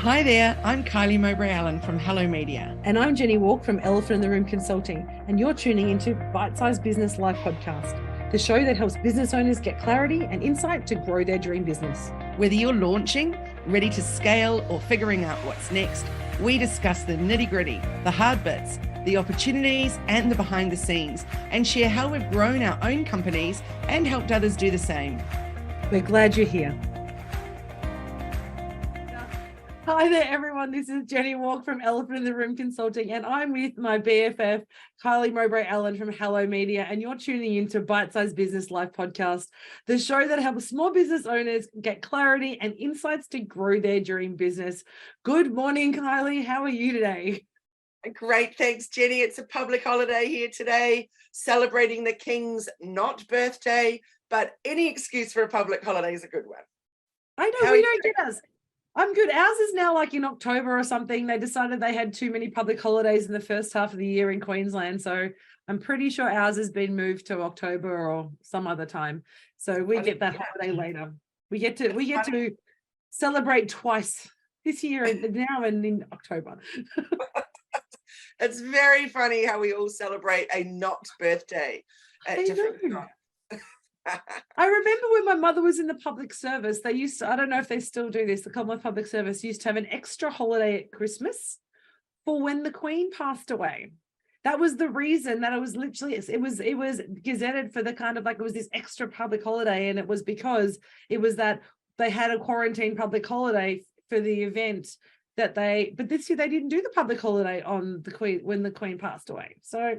Hi there, I'm Kylie Mowbray-Allen from Hello Media. And I'm Jenni Walk from Elephant in the Room Consulting, and you're tuning into Bite-Sized Business Life Podcast, the show that helps business owners get clarity and insight to grow their dream business. Whether you're launching, ready to scale, or figuring out what's next, we discuss the nitty-gritty, the hard bits, the opportunities, and the behind the scenes, and share how we've grown our own companies and helped others do the same. We're glad you're here. Hi there, everyone. This is Jenni Walk from Elephant in the Room Consulting, and I'm with my BFF, Kylie Mowbray-Allen from Hello Media, and you're tuning into Bite-Sized Business Life Podcast, the show that helps small business owners get clarity and insights to grow their dream business. Good morning, Kylie. How are you today? Great, thanks, Jenni. It's a public holiday here today, celebrating the King's not birthday, but any excuse for a public holiday is a good one. I know, we don't get us. I'm good. Ours is now like in October or something. They decided they had too many public holidays in the first half of the year in Queensland. So I'm pretty sure ours has been moved to October or some other time. So we get that holiday later. We get to celebrate twice this year and now and in October. It's very funny how we all celebrate a not birthday at different times. I remember when my mother was in the public service, they used to, I don't know if they still do this, the Commonwealth Public Service used to have an extra holiday at Christmas for when the Queen passed away. That was the reason that it was literally, it was gazetted for the kind of like, it was this extra public holiday, and it was because it was that they had a quarantine public holiday for the event that but this year they didn't do the public holiday on the Queen when the Queen passed away. So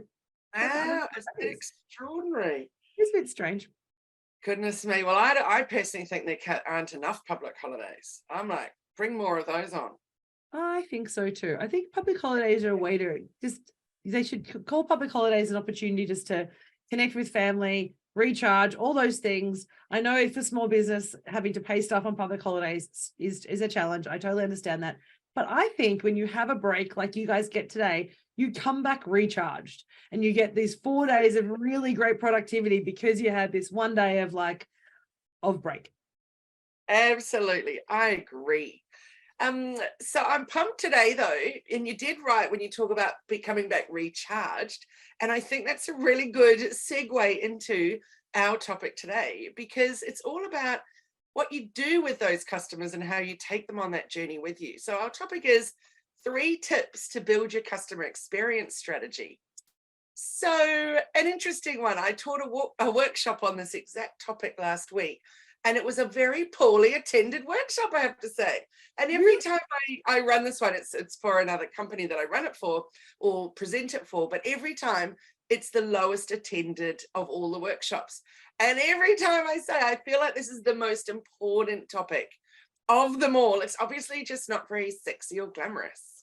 wow, it's extraordinary. It's a bit strange. Goodness me. Well, I personally think there aren't enough public holidays. I'm like, bring more of those on. I think so too. I think public holidays are a way to they should call public holidays an opportunity just to connect with family, recharge, all those things. I know for small business, having to pay stuff on public holidays is a challenge. I totally understand that. But I think when you have a break like you guys get today, you come back recharged and you get these 4 days of really great productivity because you had this 1 day of break. Absolutely. I agree. So I'm pumped today though, and you did right when you talk about coming back recharged. And I think that's a really good segue into our topic today, because it's all about what you do with those customers and how you take them on that journey with you. So our topic is 3 tips to build your customer experience strategy. So an interesting one. I taught a workshop on this exact topic last week, and it was a very poorly attended workshop, I have to say. And every time I run this one, it's for another company that I run it for or present it for, but every time it's the lowest attended of all the workshops. And every time I say, I feel like this is the most important topic of them all. It's obviously just not very sexy or glamorous.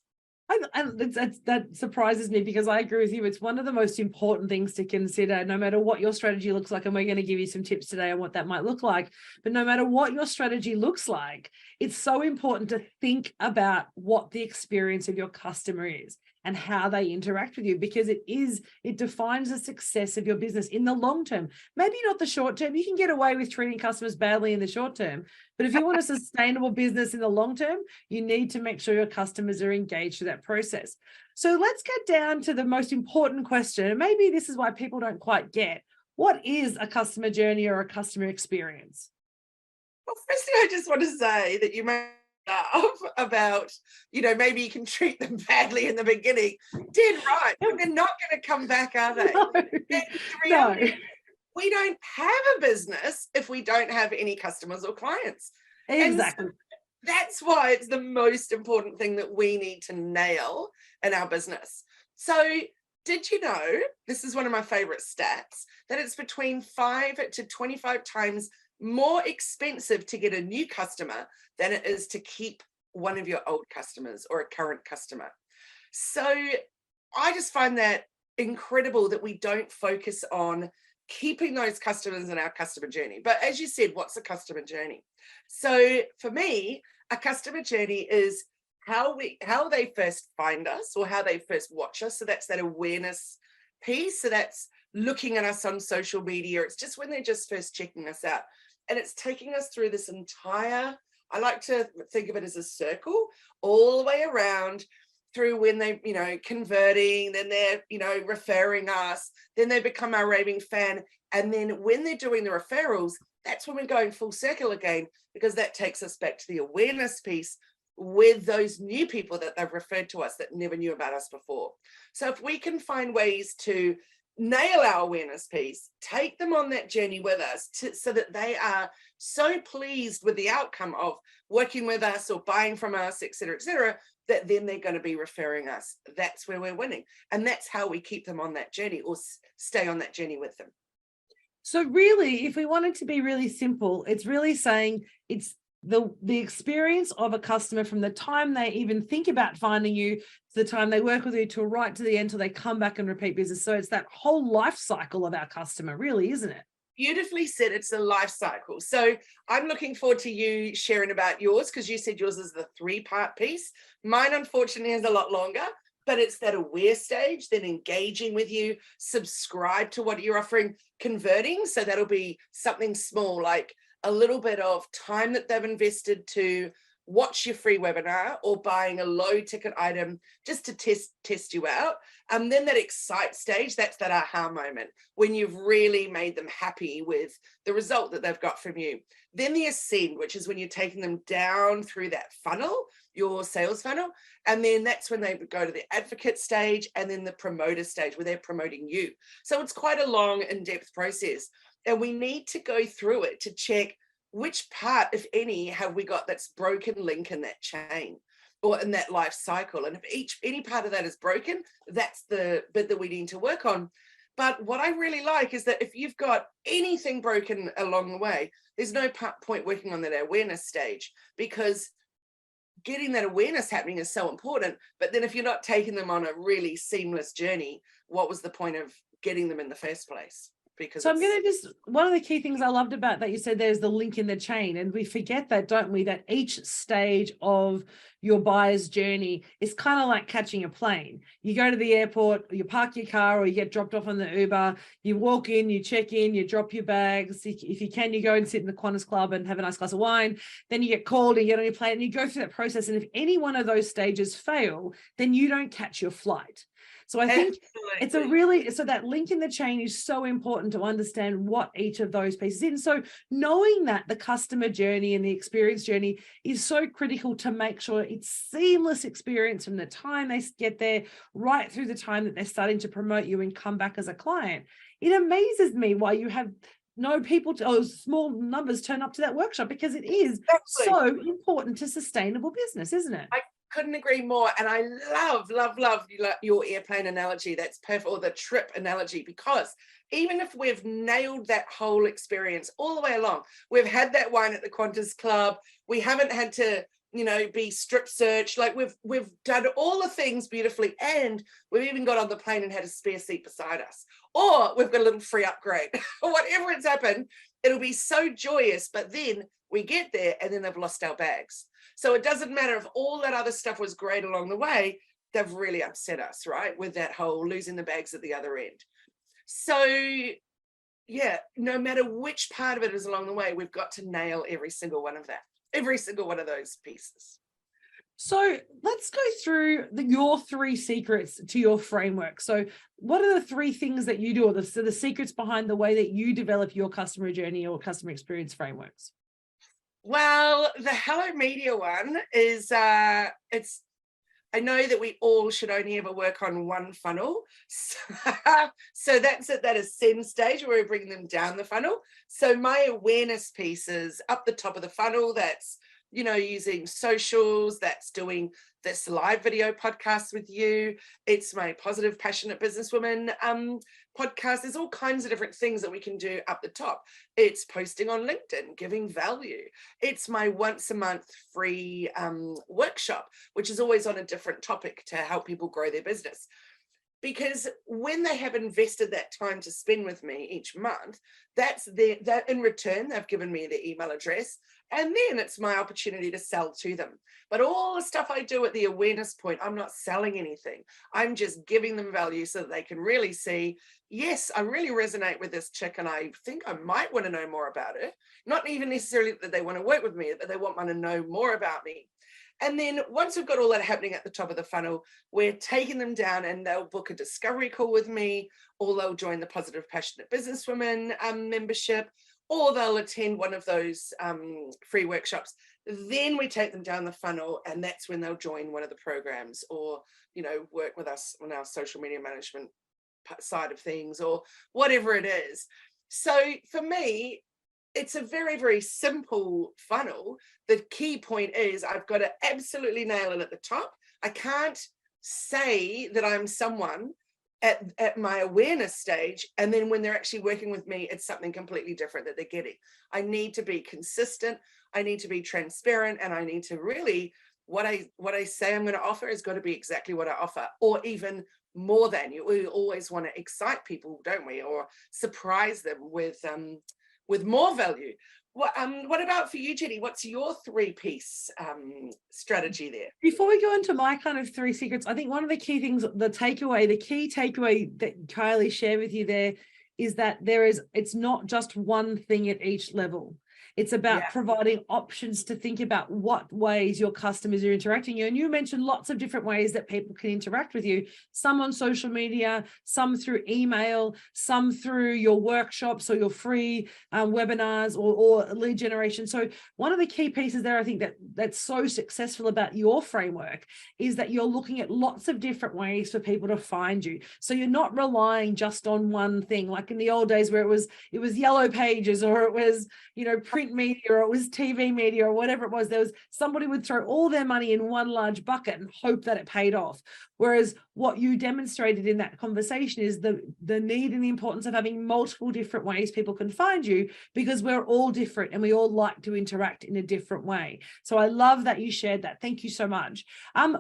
That surprises me, because I agree with you. It's one of the most important things to consider, no matter what your strategy looks like. And we're going to give you some tips today on what that might look like. But no matter what your strategy looks like, it's so important to think about what the experience of your customer is and how they interact with you, because it defines the success of your business in the long term. Maybe not the short term. You can get away with treating customers badly in the short term, but if you want a sustainable business in the long term, you need to make sure your customers are engaged through that process. So let's get down to the most important question. And maybe this is why people don't quite get, what is a customer journey or a customer experience? Well, firstly, I just want to say that you may laugh about, maybe you can treat them badly in the beginning. Dead right. But they're not going to come back, are they? No. We don't have a business if we don't have any customers or clients. Exactly. So that's why it's the most important thing that we need to nail in our business. So did you know, this is one of my favorite stats, that it's between 5 to 25 times more expensive to get a new customer than it is to keep one of your old customers or a current customer. So I just find that incredible that we don't focus on keeping those customers in our customer journey. But as you said, what's a customer journey? So for me, a customer journey is how they first find us or how they first watch us. So that's that awareness piece. So that's looking at us on social media. It's just when they're just first checking us out. And it's taking us through this entire I like to think of it as a circle all the way around through when they, converting, then they're, referring us, then they become our raving fan. And then when they're doing the referrals, that's when we're going full circle again, because that takes us back to the awareness piece with those new people that they've referred to us that never knew about us before. So if we can find ways to nail our awareness piece, take them on that journey with us so that they are so pleased with the outcome of working with us or buying from us, et cetera, that then they're going to be referring us. That's where we're winning. And that's how we keep them on that journey or stay on that journey with them. So really, if we want it to be really simple, it's really saying it's the experience of a customer from the time they even think about finding you to the time they work with you till right to the end till they come back and repeat business. So it's that whole life cycle of our customer, really, isn't it? Beautifully said. It's a life cycle. So I'm looking forward to you sharing about yours, because you said yours is the 3-part piece. Mine, unfortunately, is a lot longer, but it's that aware stage, then engaging with you, subscribe to what you're offering, converting. So that'll be something small, like a little bit of time that they've invested to watch your free webinar or buying a low ticket item just to test you out. And then that excite stage, that's that aha moment when you've really made them happy with the result that they've got from you. Then the ascend, which is when you're taking them down through that funnel, your sales funnel. And then that's when they go to the advocate stage and then the promoter stage where they're promoting you. So it's quite a long in-depth process. And we need to go through it to check which part, if any, have we got that's broken link in that chain or in that life cycle. And if any part of that is broken, that's the bit that we need to work on. But what I really like is that if you've got anything broken along the way, there's no point working on that awareness stage, because getting that awareness happening is so important. But then if you're not taking them on a really seamless journey, what was the point of getting them in the first place? Because so I'm going to one of the key things I loved about that, you said there's the link in the chain, and we forget that, don't we, that each stage of your buyer's journey is kind of like catching a plane. You go to the airport, you park your car, or you get dropped off on the Uber, you walk in, you check in, you drop your bags. If you can, you go and sit in the Qantas Club and have a nice glass of wine. Then you get called and you get on your plane and you go through that process. And if any one of those stages fail, then you don't catch your flight. So I think it's so that link in the chain is so important to understand what each of those pieces is. So knowing that the customer journey and the experience journey is so critical to make sure it's seamless experience from the time they get there right through the time that they're starting to promote you and come back as a client. It amazes me why you have no people small numbers turn up to that workshop, because it is so important to sustainable business, isn't it? I couldn't agree more. And I love your airplane analogy. That's perfect. Or the trip analogy, because even if we've nailed that whole experience all the way along, we've had that wine at the Qantas Club, we haven't had to, be strip searched, like we've done all the things beautifully, and we've even got on the plane and had a spare seat beside us, or we've got a little free upgrade, or whatever it's happened, it'll be so joyous. But then we get there and then they've lost our bags. So it doesn't matter if all that other stuff was great along the way, they've really upset us, right? With that whole losing the bags at the other end. So yeah, no matter which part of it is along the way, we've got to nail every single one of those pieces. So let's go through your 3 secrets to your framework. So what are the 3 things that you do, or the secrets behind the way that you develop your customer journey or customer experience frameworks? Well, the Hello Media one is, I know that we all should only ever work on one funnel. So that's at that ascend stage where we're bringing them down the funnel. So my awareness piece is up the top of the funnel. That's, using socials, that's doing this live video podcast with you. It's my Positive Passionate Businesswoman podcast. There's all kinds of different things that we can do up the top. It's posting on LinkedIn, giving value. It's my once a month free workshop, which is always on a different topic to help people grow their business. Because when they have invested that time to spend with me each month, that in return, they've given me their email address And then it's my opportunity to sell to them. But all the stuff I do at the awareness point, I'm not selling anything. I'm just giving them value so that they can really see, yes, I really resonate with this chick and I think I might want to know more about it. Not even necessarily that they want to work with me, but they want to know more about me. And then once we've got all that happening at the top of the funnel, we're taking them down and they'll book a discovery call with me, or they'll join the Positive Passionate Businesswomen membership, or they'll attend one of those free workshops. Then we take them down the funnel, and that's when they'll join one of the programs, or, you know, work with us on our social media management side of things, or whatever it is. So for me, it's a very, very simple funnel. The key point is I've got to absolutely nail it at the top. I can't say that I'm someone at my awareness stage, and then when they're actually working with me, it's something completely different that they're getting. I need to be consistent. I need to be transparent, and I need to really, what I say I'm going to offer has got to be exactly what I offer, or even more than. We always want to excite people, don't we? Or surprise them with more value. What about for you, Jenni? What's your 3-piece strategy there? Before we go into my kind of 3 secrets, I think one of the key things, the key takeaway that Kylie shared with you there is that it's not just one thing at each level. It's about providing options to think about what ways your customers are interacting with you. And you mentioned lots of different ways that people can interact with you, some on social media, some through email, some through your workshops or your free webinars or lead generation. So one of the key pieces there, I think that's so successful about your framework is that you're looking at lots of different ways for people to find you. So you're not relying just on one thing, like in the old days where it was yellow pages, or it was, you know, print media, or it was TV media, or whatever it was. There was somebody would throw all their money in one large bucket and hope that it paid off. Whereas what you demonstrated in that conversation is the need and the importance of having multiple different ways people can find you, because we're all different and we all like to interact in a different way. So I love that you shared that. Thank you so much. Mine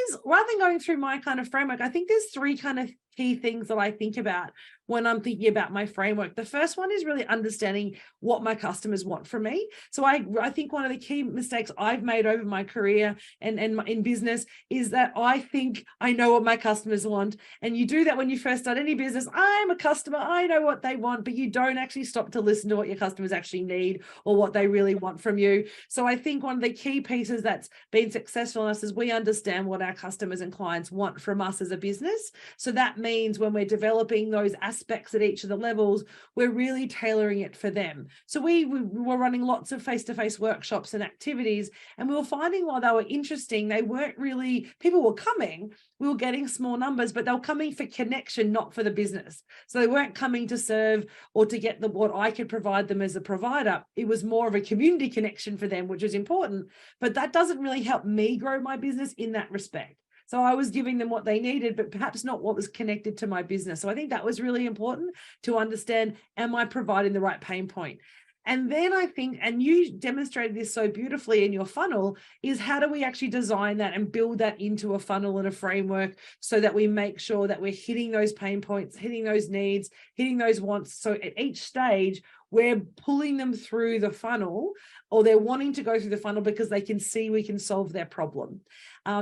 is, rather than going through my kind of framework, I think there's 3 kind of key things that I think about when I'm thinking about my framework. The first one is really understanding what my customers want from me. So I think one of the key mistakes I've made over my career and in business is that I think I know what my customers want. And you do that when you first start any business. I'm a customer, I know what they want, but you don't actually stop to listen to what your customers actually need or what they really want from you. So I think one of the key pieces that's been successful in us is we understand what our customers and clients want from us as a business. So that means when we're developing those aspects at each of the levels, we're really tailoring it for them. So we were running lots of face-to-face workshops and activities, and we were finding while they were interesting, they weren't really, people were coming, we were getting small numbers, but they were coming for connection, not for the business. So they weren't coming to serve or to get what I could provide them as a provider. It was more of a community connection for them, which is important, but that doesn't really help me grow my business in that respect. So I was giving them what they needed, but perhaps not what was connected to my business. So I think that was really important to understand, am I providing the right pain point? And then I think, and you demonstrated this so beautifully in your funnel, is how do we actually design that and build that into a funnel and a framework so that we make sure that we're hitting those pain points, hitting those needs, hitting those wants. So at each stage, we're pulling them through the funnel, or they're wanting to go through the funnel because they can see we can solve their problem.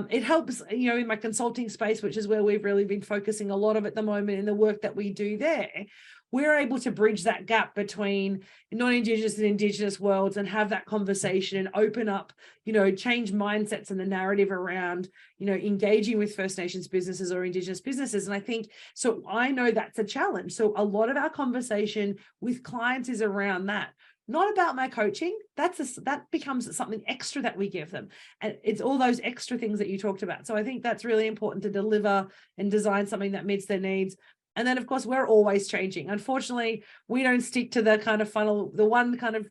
It helps, you know, in my consulting space, which is where we've really been focusing a lot of at the moment in the work that we do there. We're able to bridge that gap between non-Indigenous and Indigenous worlds and have that conversation and open up, you know, change mindsets and the narrative around, you know, engaging with First Nations businesses or Indigenous businesses. And I think, so I know that's a challenge. So a lot of our conversation with clients is around that. Not about my coaching. That becomes something extra that we give them. And it's all those extra things that you talked about. So I think that's really important to deliver and design something that meets their needs. And then, of course, we're always changing. Unfortunately, we don't stick to the kind of funnel. The one kind of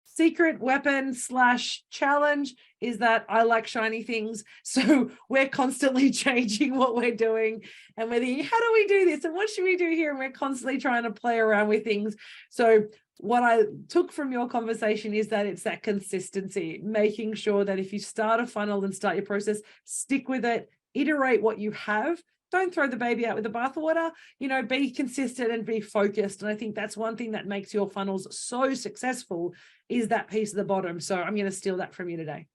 secret weapon / challenge is that I like shiny things. So we're constantly changing what we're doing. And we're thinking, how do we do this? And what should we do here? And we're constantly trying to play around with things. So what I took from your conversation is that it's that consistency, making sure that if you start a funnel and start your process, stick with it, iterate what you have, don't throw the baby out with the bathwater, be consistent and be focused. And I think that's one thing that makes your funnels so successful is that piece at the bottom. So I'm going to steal that from you today.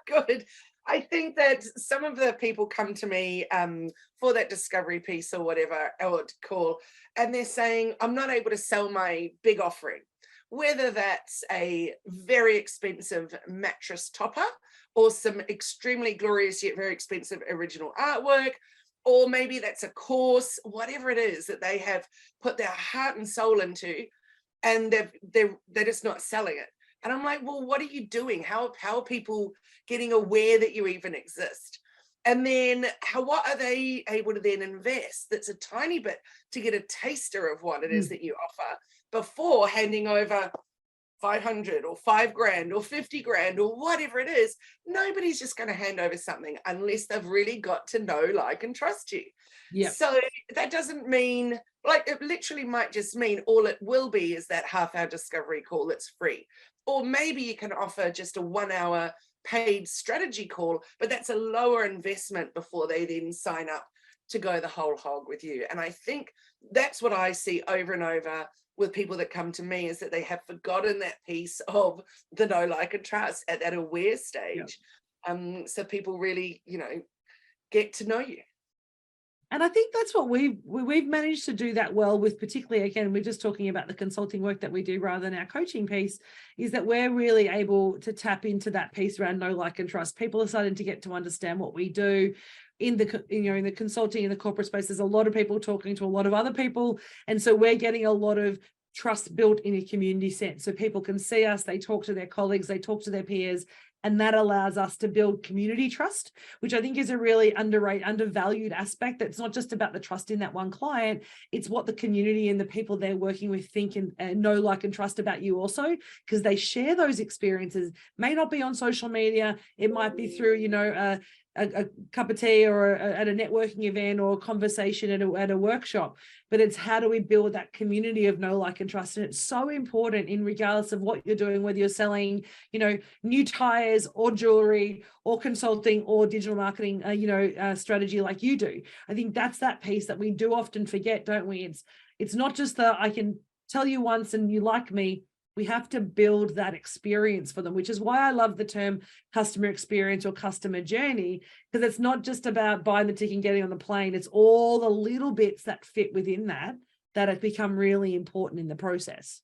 Good. I think that some of the people come to me for that discovery piece or whatever I would call, and they're saying, I'm not able to sell my big offering, whether that's a very expensive mattress topper or some extremely glorious yet very expensive original artwork, or maybe that's a course, whatever it is that they have put their heart and soul into, and they're just not selling it. And I'm like, well, what are you doing? How are people getting aware that you even exist? And then what are they able to then invest that's a tiny bit to get a taster of what it is that you offer before handing over 500 or $5,000 or 50 grand or whatever it is? Nobody's just going to hand over something unless they've really got to know, like, and trust you. Yeah. So that doesn't mean, like, it literally might just mean all it will be is that half-hour discovery call that's free. Or maybe you can offer just a 1-hour paid strategy call, but that's a lower investment before they then sign up to go the whole hog with you. And I think that's what I see over and over with people that come to me, is that they have forgotten that piece of the know, like, and trust at that aware stage. Yeah. So people really, get to know you. And I think that's what we've managed to do that well with, particularly, again, we're just talking about the consulting work that we do rather than our coaching piece, is that we're really able to tap into that piece around know, like, and trust. People are starting to get to understand what we do. In the consulting, in the corporate space, there's a lot of people talking to a lot of other people. And so we're getting a lot of trust built in a community sense. So people can see us, they talk to their colleagues, they talk to their peers, and that allows us to build community trust, which I think is a really undervalued aspect. That's not just about the trust in that one client, it's what the community and the people they're working with think and know, like, and trust about you also, because they share those experiences. May not be on social media, it might be through, a cup of tea or at a networking event or a conversation at a workshop, but it's how do we build that community of know, like, and trust. And it's so important in regardless of what you're doing, whether you're selling, new tires or jewelry or consulting or digital marketing, strategy like you do. I think that's that piece that we do often forget, don't we? It's not just I can tell you once and you like me. We have to build that experience for them, which is why I love the term customer experience or customer journey, because it's not just about buying the ticket and getting on the plane. It's all the little bits that fit within that have become really important in the process.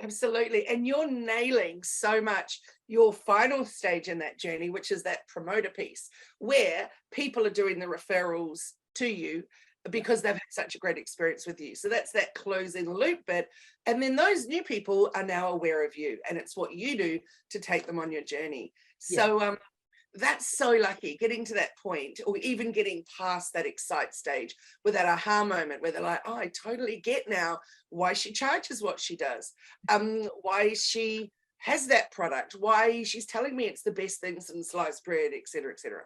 Absolutely. And you're nailing so much your final stage in that journey, which is that promoter piece, where people are doing the referrals to you because they've had such a great experience with you. So that's that closing loop bit. And then those new people are now aware of you, and it's what you do to take them on your journey. So that's so lucky, getting to that point, or even getting past that excite stage with that aha moment where they're like, oh, I totally get now why she charges what she does, why she has that product, why she's telling me it's the best thing since sliced bread, etc., etc.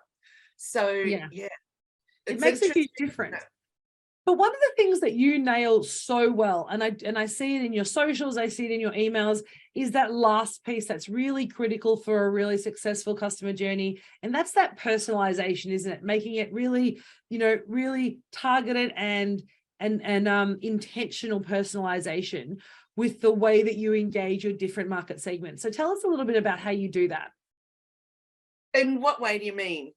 So it makes a huge difference. But one of the things that you nail so well, and I see it in your socials, I see it in your emails, is that last piece that's really critical for a really successful customer journey. And that's that personalization, isn't it? Making it really, really targeted and intentional personalization with the way that you engage your different market segments. So tell us a little bit about how you do that. In what way do you mean?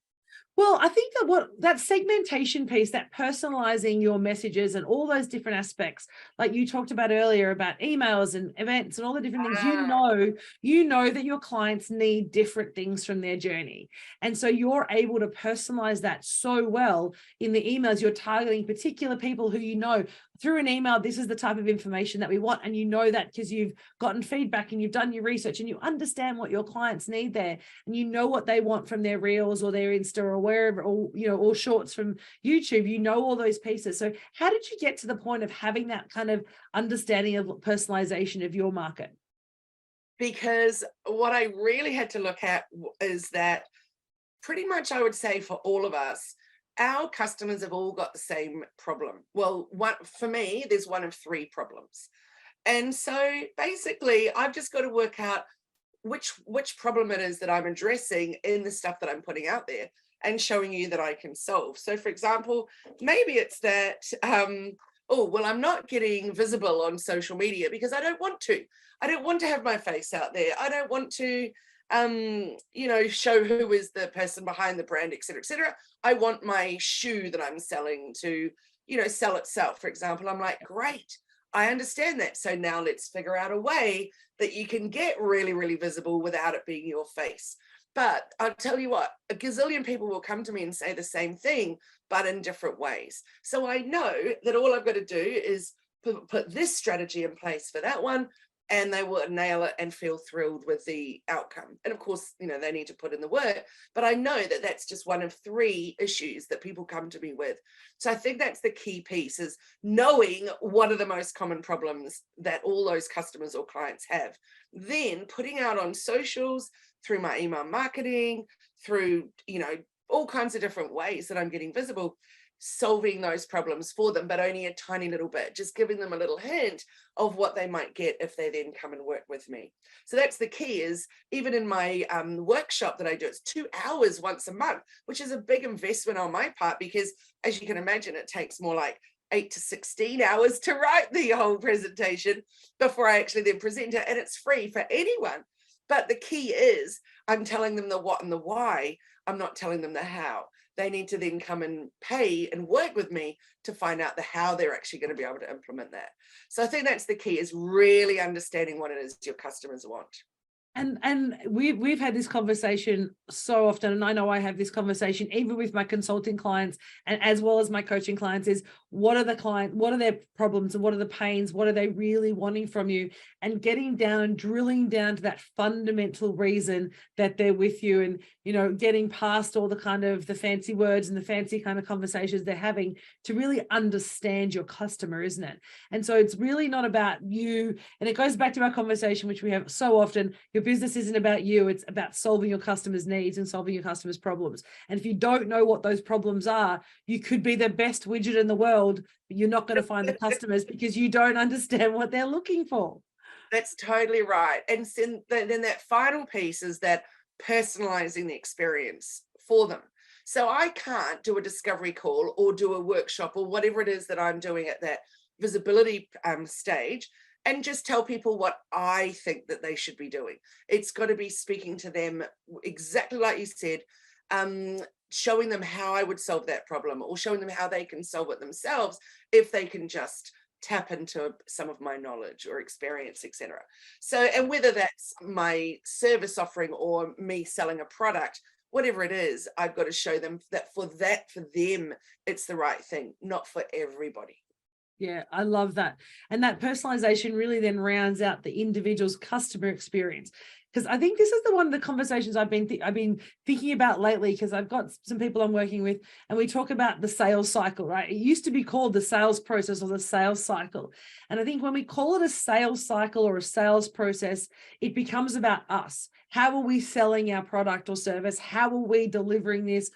Well, I think that segmentation piece, that personalizing your messages and all those different aspects, like you talked about earlier about emails and events and all the different things, you know that your clients need different things from their journey. And so you're able to personalize that so well in the emails. You're targeting particular people who through an email, this is the type of information that we want. And that because you've gotten feedback and you've done your research and you understand what your clients need there, and you know what they want from their reels or their Insta or wherever, or shorts from YouTube, all those pieces. So how did you get to the point of having that kind of understanding of personalization of your market? Because what I really had to look at is that pretty much I would say for all of us, our customers have all got the same problem. Well, for me, there's one of three problems. And so basically, I've just got to work out which problem it is that I'm addressing in the stuff that I'm putting out there and showing you that I can solve. So for example, maybe it's that, oh, well, I'm not getting visible on social media because I don't want to. I don't want to have my face out there. I don't want to, show who is the person behind the brand, et cetera, et cetera. I want my shoe that I'm selling to, sell itself, for example. I'm like, great, I understand that. So now let's figure out a way that you can get really, really visible without it being your face. But I'll tell you what, a gazillion people will come to me and say the same thing, but in different ways. So I know that all I've got to do is put this strategy in place for that one, and they will nail it and feel thrilled with the outcome. And of course, they need to put in the work, but I know that that's just one of 3 issues that people come to me with. So I think that's the key piece, is knowing what are the most common problems that all those customers or clients have, then putting out on socials, through my email marketing, through, all kinds of different ways that I'm getting visible, solving those problems for them, but only a tiny little bit, just giving them a little hint of what they might get if they then come and work with me. So that's the key, is even in my workshop that I do, it's 2 hours once a month, which is a big investment on my part, because as you can imagine, it takes more like 8 to 16 hours to write the whole presentation before I actually then present it, and it's free for anyone. But the key is I'm telling them the what and the why. I'm not telling them the how. They need to then come and pay and work with me to find out the how they're actually going to be able to implement that. So I think that's the key, is really understanding what it is your customers want. And we've had this conversation so often, and I know I have this conversation even with my consulting clients and as well as my coaching clients, is what are their problems and what are the pains, what are they really wanting from you, and getting down and drilling down to that fundamental reason that they're with you, and getting past all the kind of the fancy words and the fancy kind of conversations they're having to really understand your customer, isn't it? And so it's really not about you, and it goes back to our conversation which we have so often. Your business isn't about you, it's about solving your customers' needs and solving your customers' problems. And if you don't know what those problems are, you could be the best widget in the world, but you're not going to find the customers because you don't understand what they're looking for. That's totally right. And then that final piece is that personalizing the experience for them. So I can't do a discovery call or do a workshop or whatever it is that I'm doing at that visibility stage and just tell people what I think that they should be doing. It's got to be speaking to them exactly like you said, showing them how I would solve that problem, or showing them how they can solve it themselves if they can just tap into some of my knowledge or experience, etc. So, and whether that's my service offering or me selling a product, whatever it is, I've got to show them that for them, it's the right thing, not for everybody. Yeah, I love that. And that personalization really then rounds out the individual's customer experience. Because I think this is one of the conversations I've been thinking about lately, because I've got some people I'm working with and we talk about the sales cycle, right? It used to be called the sales process or the sales cycle. And I think when we call it a sales cycle or a sales process, it becomes about us. How are we selling our product or service? How are we delivering this?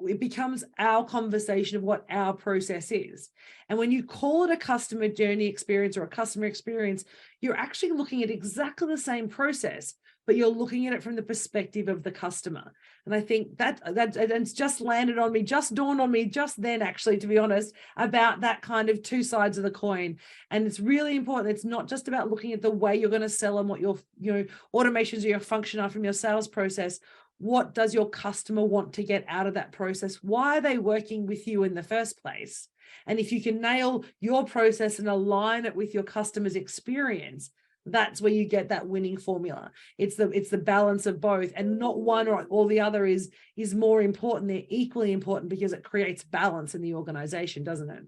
It becomes our conversation of what our process is. And when you call it a customer journey experience or a customer experience, you're actually looking at exactly the same process, but you're looking at it from the perspective of the customer. And I think that it's just landed on me, just dawned on me just then, actually, to be honest, about that kind of 2 sides of the coin. And it's really important. It's not just about looking at the way you're going to sell and what your automations or your function are from your sales process. What does your customer want to get out of that process? Why are they working with you in the first place? And if you can nail your process and align it with your customer's experience, that's where you get that winning formula. It's the balance of both, and not one or the other is more important. They're equally important because it creates balance in the organization, doesn't it?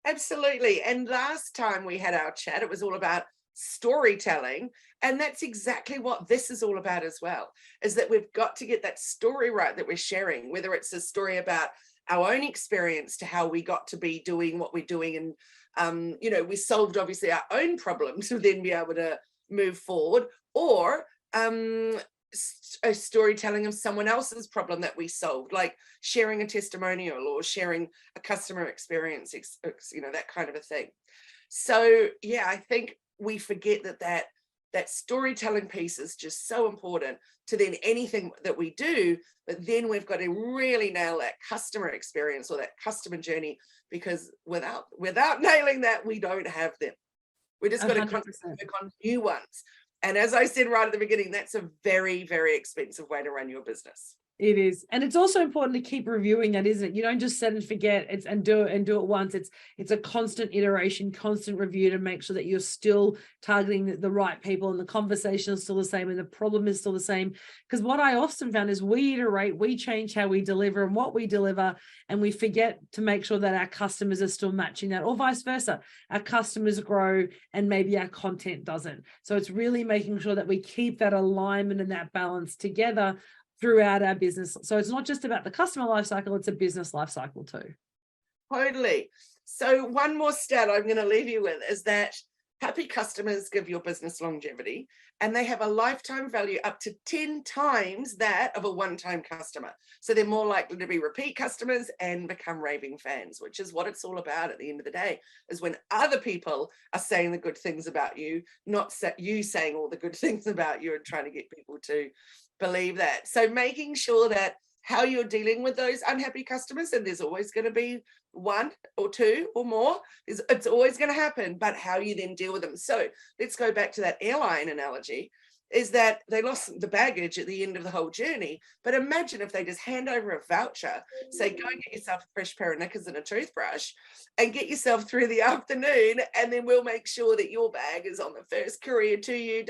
Absolutely. And last time we had our chat, it was all about storytelling, and that's exactly what this is all about as well, is that we've got to get that story right that we're sharing, whether it's a story about our own experience to how we got to be doing what we're doing, and we solved obviously our own problems to then be able to move forward, or a storytelling of someone else's problem that we solved, like sharing a testimonial or sharing a customer experience, that kind of a thing. So yeah, I think we forget that that storytelling piece is just so important to then anything that we do. But then we've got to really nail that customer experience or that customer journey, because without nailing that, we don't have them. We just got to constantly work on new ones. And as I said right at the beginning, that's a very, very expensive way to run your business. It is. And it's also important to keep reviewing that, isn't it? You don't just set and forget and do it once. It's a constant iteration, constant review to make sure that you're still targeting the right people and the conversation is still the same and the problem is still the same. Because what I often found is we iterate, we change how we deliver and what we deliver, and we forget to make sure that our customers are still matching that, or vice versa. Our customers grow and maybe our content doesn't. So it's really making sure that we keep that alignment and that balance together throughout our business. So it's not just about the customer life cycle, it's a business life cycle too. Totally. So one more stat I'm going to leave you with is that happy customers give your business longevity, and they have a lifetime value up to 10 times that of a one-time customer. So they're more likely to be repeat customers and become raving fans, which is what it's all about at the end of the day, is when other people are saying the good things about you, not you saying all the good things about you and trying to get people to believe that. So making sure that how you're dealing with those unhappy customers, and there's always going to be one or two or more, it's always going to happen, but how you then deal with them. So let's go back to that airline analogy, is that they lost the baggage at the end of the whole journey. But imagine if they just hand over a voucher, say, go and get yourself a fresh pair of knickers and a toothbrush and get yourself through the afternoon, and then we'll make sure that your bag is on the first courier to you,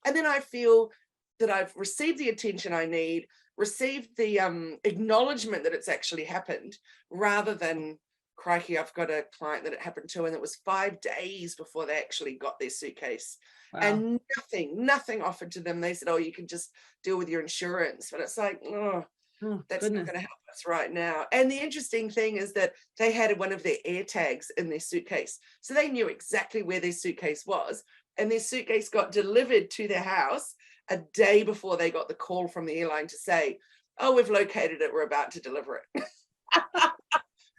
and then I feel that I've received the attention I need, received the acknowledgement that it's actually happened, rather than, crikey, I've got a client that it happened to, and it was 5 days before they actually got their suitcase. Wow. And nothing offered to them. They said, oh, you can just deal with your insurance. But it's like, that's goodness. Not going to help us right now. And the interesting thing is that they had one of their air tags in their suitcase. So they knew exactly where their suitcase was, and their suitcase got delivered to their house a day before they got the call from the airline to say, oh, we've located it, we're about to deliver it.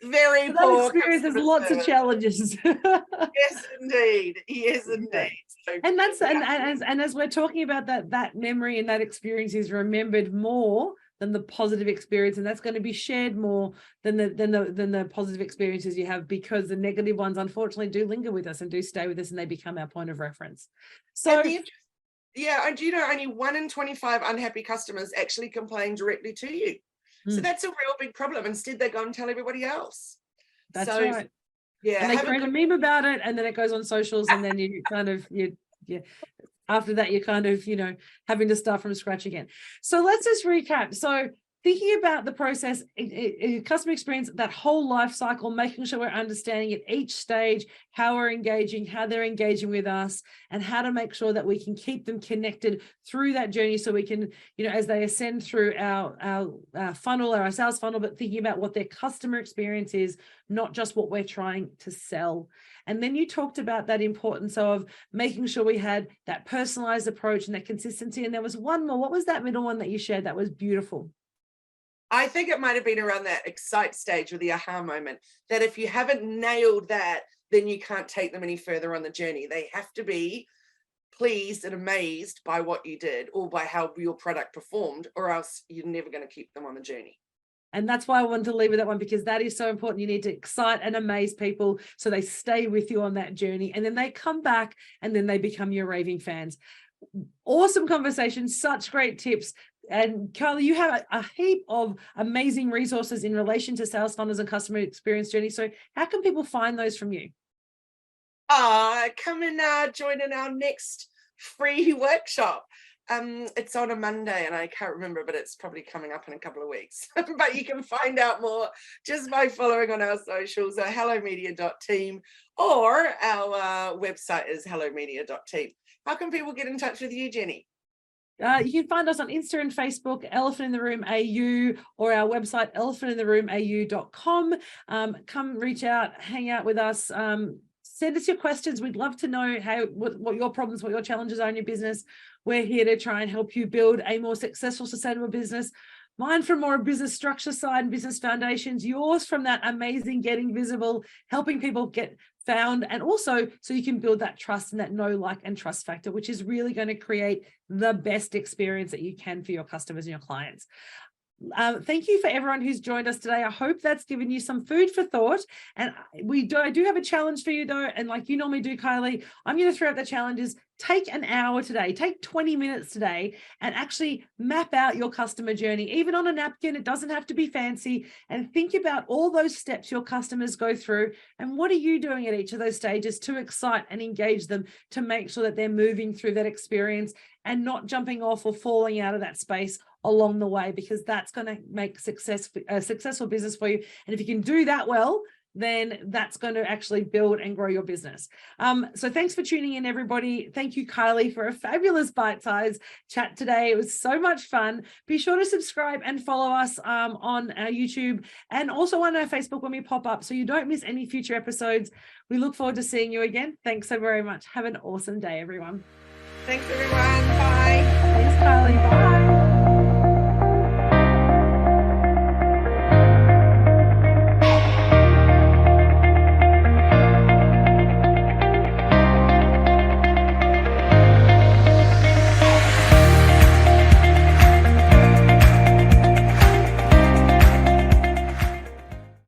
Very poor experience has lots of challenges. Yes, indeed. Yes, indeed. So, and that's and as we're talking about that memory and that experience is remembered more than the positive experience, and that's going to be shared more than the positive experiences you have, because the negative ones unfortunately do linger with us and do stay with us, and they become our point of reference. So yeah, and only 1 in 25 unhappy customers actually complain directly to you. So that's a real big problem. Instead, they go and tell everybody else. That's right. Yeah. And they create a meme about it, and then it goes on socials, and then you kind of, after that, you're kind of, having to start from scratch again. So let's just recap. So thinking about the process, customer experience, that whole life cycle, making sure we're understanding at each stage how we're engaging, how they're engaging with us, and how to make sure that we can keep them connected through that journey, so we can, as they ascend through our funnel, our sales funnel, but thinking about what their customer experience is, not just what we're trying to sell. And then you talked about that importance of making sure we had that personalized approach and that consistency. And there was one more. What was that middle one that you shared that was beautiful? I think it might have been around that excite stage with the aha moment, that if you haven't nailed that, then you can't take them any further on the journey. They have to be pleased and amazed by what you did or by how your product performed, or else you're never going to keep them on the journey. And that's why I wanted to leave with that one, because that is so important. You need to excite and amaze people so they stay with you on that journey, and then they come back and then they become your raving fans. Awesome conversation, such great tips. And Kylie, you have a heap of amazing resources in relation to sales funnels and customer experience journey. So how can people find those from you? Come and join in our next free workshop. It's on a Monday, and I can't remember, but it's probably coming up in a couple of weeks. But you can find out more just by following on our socials, hellomedia.team, or our website is hellomedia.team. How can people get in touch with you, Jenni? You can find us on Insta and Facebook, Elephant in the Room AU, or our website, elephantintheroomau.com. Come reach out, hang out with us. Send us your questions. We'd love to know what your problems, what your challenges are in your business. We're here to try and help you build a more successful, sustainable business. Mine from more business structure side and business foundations, yours from that amazing getting visible, helping people get found, and also so you can build that trust and that know, like, and trust factor, which is really going to create the best experience that you can for your customers and your clients. Thank you for everyone who's joined us today. I hope that's given you some food for thought. And I do have a challenge for you though. And like you normally do, Kylie, I'm going to throw out the challenges. Take an hour today, take 20 minutes today and actually map out your customer journey, even on a napkin. It doesn't have to be fancy, and think about all those steps your customers go through. And what are you doing at each of those stages to excite and engage them to make sure that they're moving through that experience and not jumping off or falling out of that space along the way, because that's going to make a successful business for you. And if you can do that well, then that's going to actually build and grow your business. So thanks for tuning in, everybody. Thank you, Kylie, for a fabulous bite-sized chat today. It was so much fun. Be sure to subscribe and follow us on our YouTube and also on our Facebook when we pop up, so you don't miss any future episodes. We look forward to seeing you again. Thanks so very much. Have an awesome day, everyone. Thanks, everyone. Bye. Thanks, Kylie. Bye.